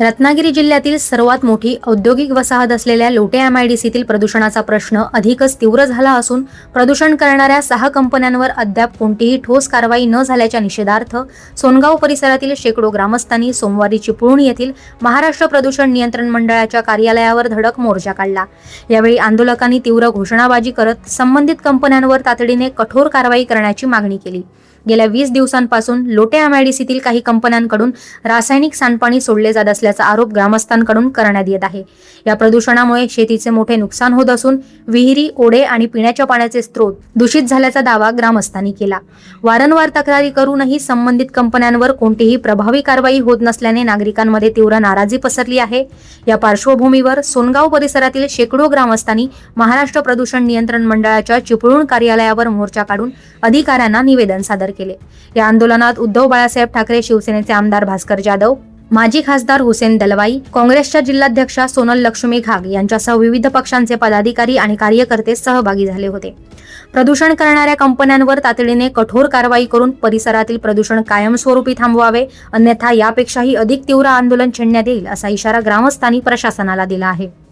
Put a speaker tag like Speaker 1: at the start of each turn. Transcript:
Speaker 1: रत्नागिरी जिल्ह्यातील सर्वात मोठी औद्योगिक वसाहत असलेल्या लोटे MIDCतील प्रदूषणाचा प्रश्न अधिकच तीव्र झाला असून प्रदूषण करणाऱ्या 6 कंपन्यांवर अद्याप कोणतीही ठोस कारवाई न झाल्याच्या निषेधार्थ सोनगाव परिसरातील शेकडो ग्रामस्थांनी सोमवारी चिपळूण येथील महाराष्ट्र प्रदूषण नियंत्रण मंडळाच्या कार्यालयावर धडक मोर्चा काढला। यावेळी आंदोलकांनी तीव्र घोषणाबाजी करत संबंधित कंपन्यांवर तातडीने कठोर कारवाई करण्याची मागणी केली। गेल्या 20 दिवसांपासून लोटे MIDCतील काही कंपन्यांकडून रासायनिक सांडपाणी सोडले जात असल्याचा आरोप ग्रामस्थांकडून करण्यात येत आहे। या प्रदूषणामुळे शेतीचे मोठे नुकसान होत असून विहिरी, ओढे आणि पिण्याच्या पाण्याचे स्रोत दूषित झाल्याचा दावा ग्रामस्थांनी केला। वारंवार तक्रारी करूनही संबंधित कंपन्यांवर कोणतीही प्रभावी कारवाई होत नसल्याने नागरिकांमध्ये तीव्र नाराजी पसरली आहे। या पार्श्वभूमीवर सोनगाव परिसरातील शेकडो ग्रामस्थांनी महाराष्ट्र प्रदूषण नियंत्रण मंडळाच्या चिपळूण कार्यालयावर मोर्चा काढून अधिकाऱ्यांना निवेदन सादर केले। या आंदोलनात उद्धव बाळासाहेब ठाकरे, शिवसेनेचे आमदार भास्कर जाधव, माजी खासदार हुसेन दलवाई, काँग्रेसच्या जिल्हाध्यक्षा सोनल लक्ष्मी घाग यांच्यासह विविध पक्षांचे पदाधिकारी आणि कार्यकर्ते सहभागी झाले होते। प्रदूषण करणाऱ्या कंपन्यांवर तातडीने कठोर कारवाई करून परिसरातील प्रदूषण कायमस्वरूपी थांबवावे, अन्यथा यापेक्षाही अधिक तीव्र आंदोलन छेडण्यात येईल असा इशारा ग्रामस्थांनी प्रशासनाला दिला आहे।